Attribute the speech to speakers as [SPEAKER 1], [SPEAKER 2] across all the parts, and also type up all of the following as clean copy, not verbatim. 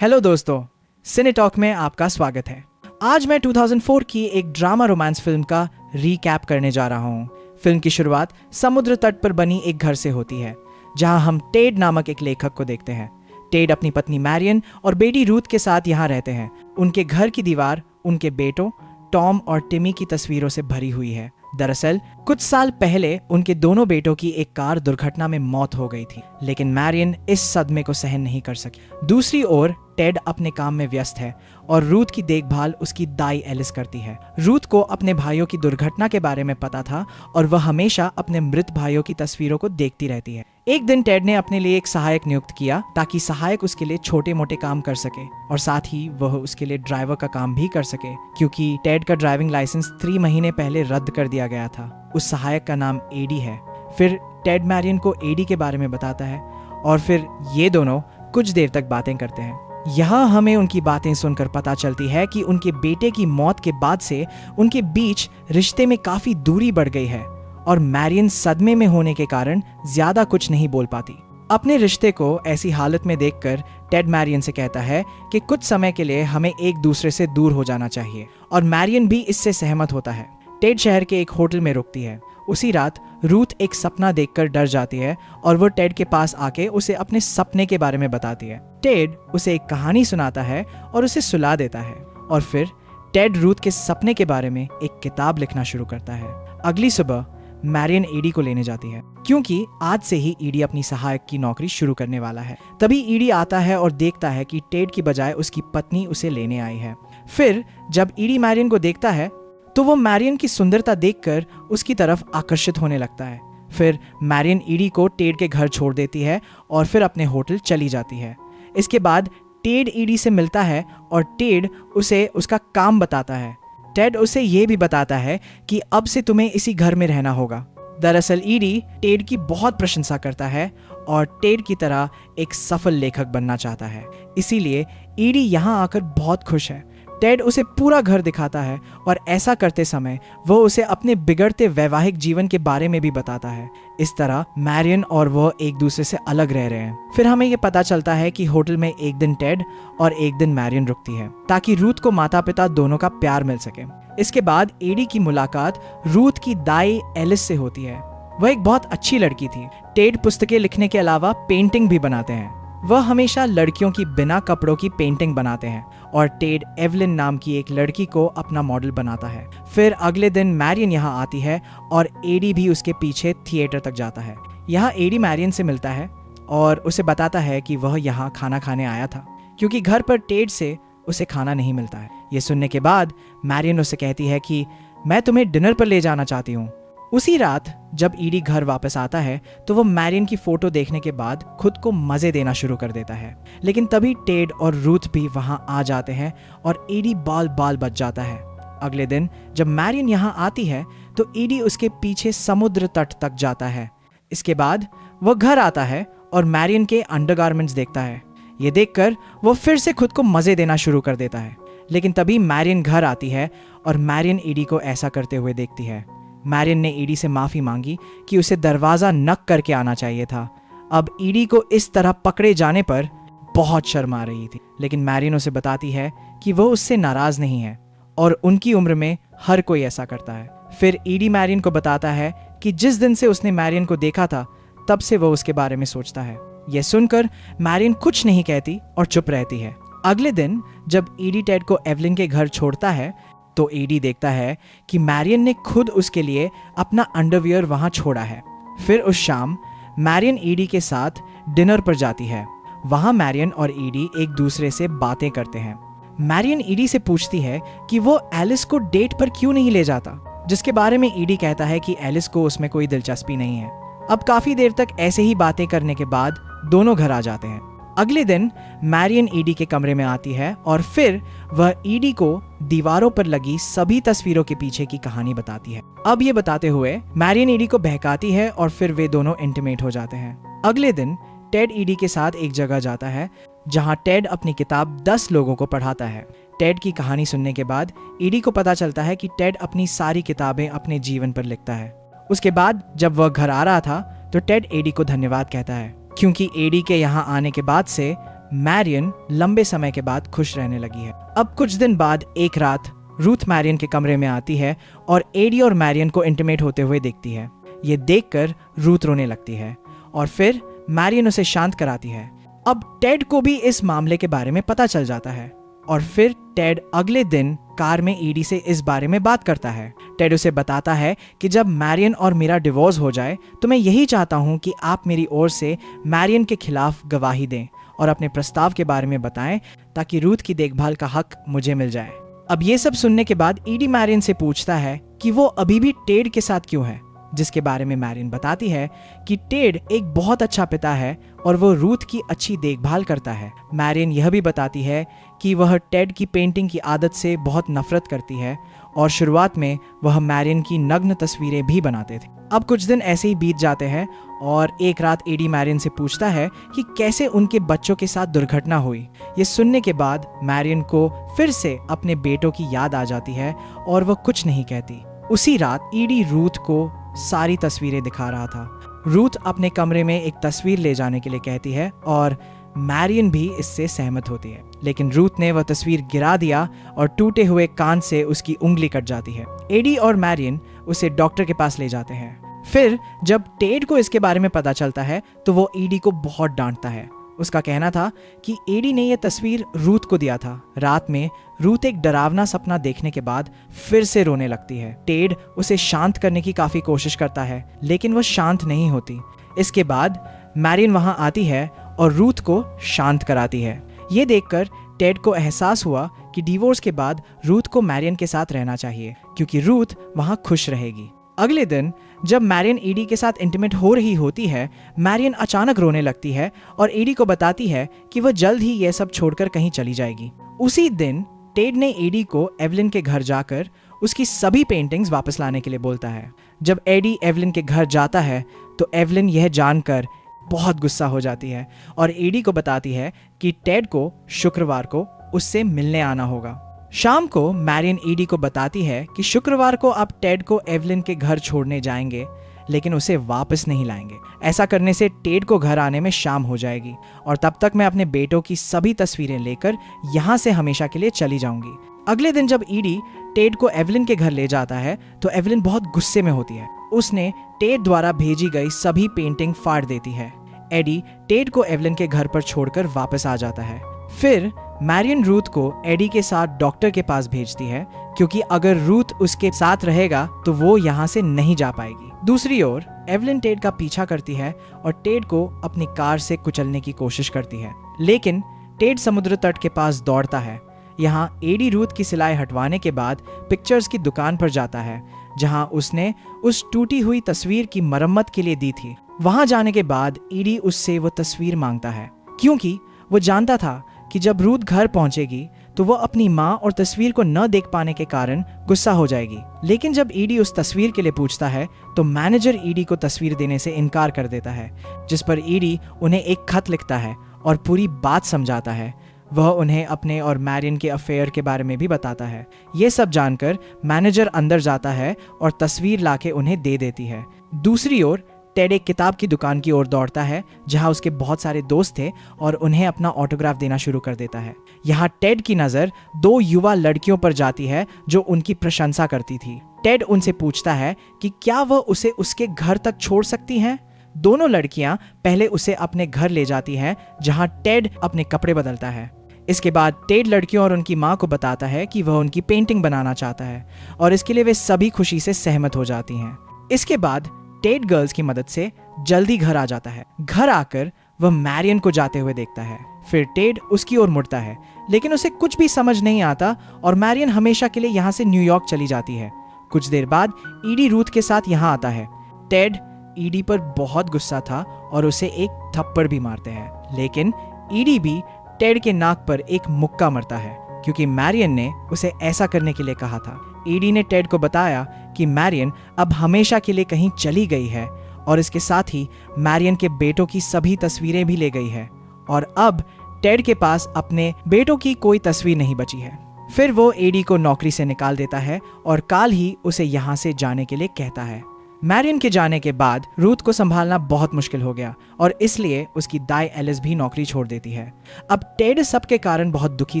[SPEAKER 1] Hello दोस्तों, सिने talk में आपका स्वागत है। आज मैं 2004 की एक ड्रामा रोमांस फिल्म का रीकैप करने जा रहा हूँ। फिल्म की शुरुआत समुद्र तट पर बनी एक घर से होती है, जहां हम टेड नामक एक लेखक को देखते हैं। टेड अपनी पत्नी मैरियन और बेटी रूथ के साथ यहाँ रहते हैं। उनके घर की दीवार उनके बेटों टॉम और टिमी की तस्वीरों से भरी हुई है। दरअसल कुछ साल पहले उनके दोनों बेटों की एक कार दुर्घटना में मौत हो गई थी, लेकिन मैरियन इस सदमे को सहन नहीं कर सकी। दूसरी ओर टेड अपने काम में व्यस्त है और रूथ की देखभाल उसकी दाई एलिस करती है। रूथ को अपने भाइयों की दुर्घटना के बारे में पता था और वह हमेशा अपने मृत भाइयों की तस्वीरों को देखती रहती है। एक दिन टेड ने अपने लिए एक सहायक नियुक्त किया ताकि सहायक उसके लिए छोटे मोटे काम कर सके और साथ ही वह उसके लिए ड्राइवर का काम भी कर सके, क्योंकि टेड का ड्राइविंग लाइसेंस 3 महीने पहले रद्द कर दिया गया था। उस सहायक का नाम एडी है। फिर टेड मैरियन को एडी के बारे में बताता है और फिर ये दोनों कुछ देर तक बातें करते हैं। यहाँ हमें उनकी बातें सुनकर पता चलती है कि उनके बेटे की मौत के बाद से उनके बीच रिश्ते में काफी दूरी बढ़ गई है और मैरियन सदमे में होने के कारण ज्यादा कुछ नहीं बोल पाती। अपने रिश्ते को ऐसी हालत में देखकर टेड मैरियन से कहता है कि कुछ समय के लिए हमें एक दूसरे से दूर हो जाना चाहिए और मैरियन भी इससे सहमत होता है। टेड शहर के एक होटल में रुकती है। उसी रात रूथ एक सपना देखकर डर जाती है और वो टेड के पास आके उसे अपने सपने के बारे में बताती है। टेड उसे एक कहानी सुनाता है और उसे सुला देता है और फिर टेड रूथ के सपने के बारे में एक किताब लिखना शुरू करता है। अगली सुबह मैरियन ईडी को लेने जाती है, क्योंकि आज से ही ईडी अपनी सहायक की नौकरी शुरू करने वाला है। तभी ईडी आता है और देखता है कि टेड की बजाय उसकी पत्नी उसे लेने आई है। फिर जब ईडी मैरियन को देखता है तो वो मैरियन की सुंदरता देखकर उसकी तरफ आकर्षित होने लगता है। फिर मैरियन ईडी को टेड के घर छोड़ देती है और फिर अपने होटल चली जाती है। इसके बाद टेड ईडी से मिलता है और टेड उसे उसका काम बताता है। टेड उसे ये भी बताता है कि अब से तुम्हें इसी घर में रहना होगा। दरअसल ईडी टेड की बहुत प्रशंसा करता है और टेड की तरह एक सफल लेखक बनना चाहता है, इसीलिए ईडी यहाँ आकर बहुत खुश है। टेड उसे पूरा घर दिखाता है और ऐसा करते समय वो उसे अपने बिगड़ते वैवाहिक जीवन के बारे में भी बताता है। इस तरह मैरियन और वो एक दूसरे से अलग रह रहे हैं। फिर हमें ये पता चलता है कि होटल में एक दिन टेड और एक दिन मैरियन रुकती है ताकि रूथ को माता पिता दोनों का प्यार मिल सके। इसके बाद एडी की मुलाकात रूथ की दाई एलिस से होती है। वह एक बहुत अच्छी लड़की थी। टेड पुस्तकें लिखने के अलावा पेंटिंग भी बनाते हैं। वह हमेशा लड़कियों की बिना कपड़ों की पेंटिंग बनाते हैं और टेड एवलिन नाम की एक लड़की को अपना मॉडल बनाता है। फिर अगले दिन मैरियन यहाँ आती है और एडी भी उसके पीछे थिएटर तक जाता है। यहाँ एडी मैरियन से मिलता है और उसे बताता है कि वह यहाँ खाना खाने आया था, क्योंकि घर पर टेड से उसे खाना नहीं मिलता है। ये सुनने के बाद मैरियन उसे कहती है कि मैं तुम्हें डिनर पर ले जाना चाहती हूँ। उसी रात जब ईडी घर वापस आता है तो वो मैरियन की फोटो देखने के बाद खुद को मजे देना शुरू कर देता है, लेकिन तभी टेड और रूथ भी वहां आ जाते हैं और ईडी बाल बाल बच जाता है। अगले दिन जब मैरियन यहाँ आती है तो ईडी उसके पीछे समुद्र तट तक जाता है। इसके बाद वो घर आता है और मैरियन के अंडरगारमेंट्स देखता है। ये देखकर वो फिर से खुद को मजे देना शुरू कर देता है, लेकिन तभी मैरियन घर आती है और मैरियन ईडी को ऐसा करते हुए देखती है। मैरियन ने ईडी से माफी मांगी कि उसे दरवाजा नक करके आना चाहिए था। अब ईडी को इस तरह पकड़े जाने पर बहुत शर्म आ रही थी, लेकिन मैरियन उसे बताती है कि वो उससे नाराज नहीं है और उनकी उम्र में हर कोई ऐसा करता है। फिर ईडी मैरियन को बताता है कि जिस दिन से उसने मैरियन को देखा था तब से वो उसके बारे में सोचता है। यह सुनकर मैरियन कुछ नहीं कहती और चुप रहती है। अगले दिन जब ईडी टेड को एवलिन के घर छोड़ता है तो एडी देखता है कि मैरियन ने खुद उसके लिए अपना अंडरवियर वहां छोड़ा है। फिर उस शाम मैरियन ईडी के साथ डिनर पर जाती है। वहां मैरियन और ईडी एक दूसरे से बातें करते हैं। मैरियन ईडी से पूछती है कि वो एलिस को डेट पर क्यों नहीं ले जाता, जिसके बारे में ईडी कहता है कि एलिस को उसमें कोई दिलचस्पी नहीं है। अब काफी देर तक ऐसे ही बातें करने के बाद दोनों घर आ जाते हैं। अगले दिन मैरियन ईडी के कमरे में आती है और फिर वह ईडी को दीवारों पर लगी सभी तस्वीरों के पीछे की कहानी बताती है। अब ये बताते हुए मैरियन ईडी को बहकाती है और फिर वे दोनों इंटीमेट हो जाते हैं। अगले दिन टेड ईडी के साथ एक जगह जाता है जहां टेड अपनी किताब 10 लोगों को पढ़ाता है। टेड की कहानी सुनने के बाद ईडी को पता चलता है कि टेड अपनी सारी किताबें अपने जीवन पर लिखता है। उसके बाद जब वह घर आ रहा था तो टेड एडी को धन्यवाद कहता है, क्योंकि एडी के यहाँ आने के बाद से मैरियन लंबे समय के बाद खुश रहने लगी है। अब कुछ दिन बाद एक रात रूथ मैरियन के कमरे में आती है और एडी और मैरियन को इंटीमेट होते हुए देखती है। ये देखकर रूथ रोने लगती है और फिर मैरियन उसे शांत कराती है। अब टेड को भी इस मामले के बारे में पता चल जाता है और फिर टेड अगले दिन कार में ईडी से इस बारे में बात करता है। टेड उसे बताता है कि जब मैरियन और मेरा डिवोर्स हो जाए तो मैं यही चाहता हूं कि आप मेरी ओर से मैरियन के खिलाफ गवाही दें और अपने प्रस्ताव के बारे में बताएं ताकि रूथ की देखभाल का हक मुझे मिल जाए। अब ये सब सुनने के बाद ईडी मैरियन से पूछता है कि वो अभी भी टेड के साथ क्यों है, जिसके बारे में मैरियन बताती है कि टेड एक बहुत अच्छा पिता है और वो रूथ की अच्छी देखभाल करता है। मैरियन यह भी बताती है कि वह टेड की पेंटिंग की आदत से बहुत नफरत करती है और शुरुआत में वह मैरियन की नग्न तस्वीरें भी बनाते थे। अब कुछ दिन ऐसे ही बीत जाते हैं और एक रात एडी मैरियन से पूछता है कि कैसे उनके बच्चों के साथ दुर्घटना हुई। ये सुनने के बाद मैरियन को फिर से अपने बेटों की याद आ जाती है और वह कुछ नहीं कहती। उसी रात ईडी रूथ को सारी तस्वीरें दिखा रहा था। रूथ अपने कमरे में एक तस्वीर ले जाने के लिए कहती है और मैरियन भी इससे सहमत होती है, लेकिन रूथ ने वह तस्वीर गिरा दिया और टूटे हुए कान से उसकी उंगली कट जाती है। एडी और मैरियन उसे डॉक्टर के पास ले जाते हैं। फिर जब टेड को इसके बारे में पता चलता है तो वो ईडी को बहुत डांटता है। उसका कहना था कि एडी ने यह तस्वीर रूथ को दिया था। रात में रूथ एक डरावना सपना देखने के बाद फिर से रोने लगती है। टेड उसे शांत करने की काफी कोशिश करता है लेकिन वो शांत नहीं होती। इसके बाद मैरियन वहां आती है और रूथ को शांत कराती है। ये देखकर टेड को एहसास हुआ कि डिवोर्स के बाद रूथ को मैरियन के साथ रहना चाहिए क्योंकि रूथ वहां खुश रहेगी। अगले दिन जब मैरियन ईडी के साथ इंटीमेट हो रही होती है, मैरियन अचानक रोने लगती है और ईडी को बताती है कि वह जल्द ही यह सब छोड़कर कहीं चली जाएगी। उसी दिन टेड ने एडी को एवलिन के घर जाकर उसकी सभी पेंटिंग्स वापस लाने के लिए बोलता है। जब एडी एवलिन के घर जाता है तो एवलिन यह जानकर बहुत गुस्सा हो जाती है और एडी को बताती है कि टेड को शुक्रवार को उससे मिलने आना होगा। शाम को मैरियन ईडी को बताती है कि शुक्रवार को आप टेड को एवलिन के घर छोड़ने जाएंगे लेकिन उसे वापस नहीं लाएंगे। ऐसा करने से टेड को घर आने में शाम हो जाएगी और तब तक मैं अपने बेटों की सभी तस्वीरें लेकर यहाँ से हमेशा के लिए चली जाऊंगी। अगले दिन जब ईडी टेड को एवलिन के घर ले जाता है तो एवलिन बहुत गुस्से में होती है। उसने टेड द्वारा भेजी गई सभी पेंटिंग फाड़ देती है। एडी टेड को एवलिन के घर पर छोड़कर वापस आ जाता है। फिर मैरियन रूथ को एडी के साथ डॉक्टर के पास भेजती है क्योंकि अगर रूथ उसके साथ रहेगा तो वो यहाँ से नहीं जा पाएगी। दूसरी ओर एवलिन टेड का पीछा करती है और टेड को अपनी कार से कुचलने की कोशिश करती है, लेकिन टेड समुद्र तट के पास दौड़ता है। यहाँ एडी रूथ की सिलाई हटवाने के बाद पिक्चर्स की दुकान पर जाता है जहाँ उसने उस टूटी हुई तस्वीर की मरम्मत के लिए दी थी। वहां जाने के बाद ईडी उससे वो तस्वीर मांगता है क्योंकि वो जानता था कि जब रूथ घर पहुंचेगी तो वो अपनी माँ और तस्वीर को न देख पाने के कारण गुस्सा हो जाएगी। लेकिन जब ईडी उस तस्वीर के लिए पूछता है तो मैनेजर ईडी को तस्वीर देने से इनकार कर देता है, जिस पर ईडी उन्हें एक खत लिखता है और पूरी बात समझाता है। वह उन्हें अपने और मैरियन के अफेयर के बारे में भी बताता है। ये सब जानकर मैनेजर अंदर जाता है और तस्वीर लाके उन्हें दे देती है। दूसरी ओर टेड एक किताब की दुकान की ओर दौड़ता है जहां उसके बहुत सारे दोस्त थे और उन्हें अपना ऑटोग्राफ देना शुरू कर देता है। यहाँ टेड की नजर दो युवा लड़कियों पर जाती है जो उनकी प्रशंसा करती थी। टेड उनसे पूछता है कि क्या वह उसे उसके घर तक छोड़ सकती हैं। दोनों लड़कियां पहले उसे अपने घर ले जाती हैं जहां टेड अपने कपड़े बदलता है। इसके बाद टेड लड़कियों और उनकी माँ को बताता है कि वह उनकी पेंटिंग बनाना चाहता है और इसके लिए वे सभी खुशी से सहमत हो जाती हैं। इसके बाद टेड गर्ल्स की मदद से जल्दी घर आ जाता है। घर आकर वह मैरियन को जाते हुए देखता है। फिर टेड उसकी ओर मुड़ता है लेकिन उसे कुछ भी समझ नहीं आता और मैरियन हमेशा के लिए यहाँ से न्यूयॉर्क चली जाती है। कुछ देर बाद ईडी रूथ के साथ यहाँ आता है। टेड ईडी पर बहुत गुस्सा था और उसे एक थप्पड़ भी मारते हैं, लेकिन ईडी भी टेड के नाक पर एक मुक्का मरता है क्योंकि मैरियन ने उसे ऐसा करने के लिए कहा था। ईडी ने टेड को बताया कि मैरियन अब हमेशा के लिए कहीं चली गई है और इसके साथ ही मैरियन के बेटों की सभी तस्वीरें भी ले गई है और अब टेड के पास अपने बेटों की कोई तस्वीर नहीं बची है। फिर वो ईडी को नौकरी से निकाल देता है और काल ही उसे यहाँ से जाने के लिए कहता है। मैरियन के जाने के बाद रूथ को संभालना बहुत मुश्किल हो गया और इसलिए उसकी दाई एलिस भी नौकरी छोड़ देती है। अब टेड सबके कारण बहुत दुखी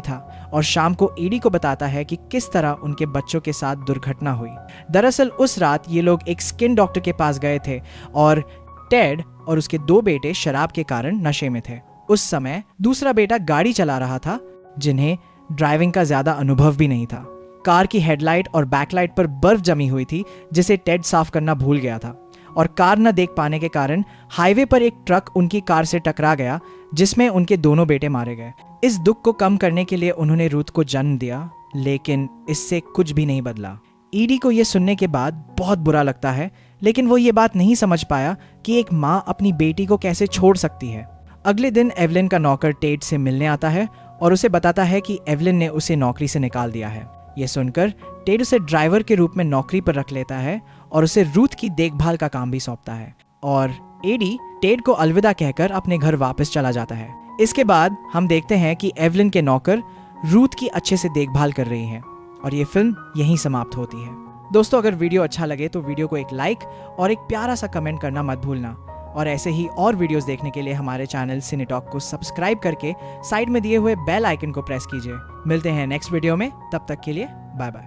[SPEAKER 1] था और शाम को एडी को बताता है कि किस तरह उनके बच्चों के साथ दुर्घटना हुई। दरअसल उस रात ये लोग एक स्किन डॉक्टर के पास गए थे और टेड और उसके 2 बेटे शराब के कारण नशे में थे। उस समय दूसरा बेटा गाड़ी चला रहा था, जिन्हें ड्राइविंग का ज्यादा अनुभव भी नहीं था। कार की हेडलाइट और बैकलाइट पर बर्फ जमी हुई थी, जिसे टेड साफ करना भूल गया था और कार न देख पाने के कारण हाईवे पर एक ट्रक उनकी कार से टकरा गया, जिसमें उनके दोनों बेटे मारे गए। इस दुख को कम करने के लिए उन्होंने रूथ को जन्म दिया, लेकिन इससे कुछ भी नहीं बदला। ईडी को यह सुनने के बाद बहुत बुरा लगता है, लेकिन वो ये बात नहीं समझ पाया कि एक माँ अपनी बेटी को कैसे छोड़ सकती है। अगले दिन एवलिन का नौकर टेड से मिलने आता है और उसे बताता है कि एवलिन ने उसे नौकरी से निकाल दिया है। यह सुनकर टेड उसे ड्राइवर के रूप में नौकरी पर रख लेता है और उसे रूथ की देखभाल का काम भी सौंपता है और एडी टेड को अलविदा कहकर अपने घर वापस चला जाता है। इसके बाद हम देखते हैं कि एवलिन के नौकर रूथ की अच्छे से देखभाल कर रही हैं और ये फिल्म यहीं समाप्त होती है। दोस्तों, अगर वीडियो अच्छा लगे तो वीडियो को एक लाइक और एक प्यारा सा कमेंट करना मत भूलना और ऐसे ही और वीडियोस देखने के लिए हमारे चैनल सिनेटॉक को सब्सक्राइब करके साइड में दिए हुए बेल आइकन को प्रेस कीजिए। मिलते हैं नेक्स्ट वीडियो में, तब तक के लिए बाय बाय।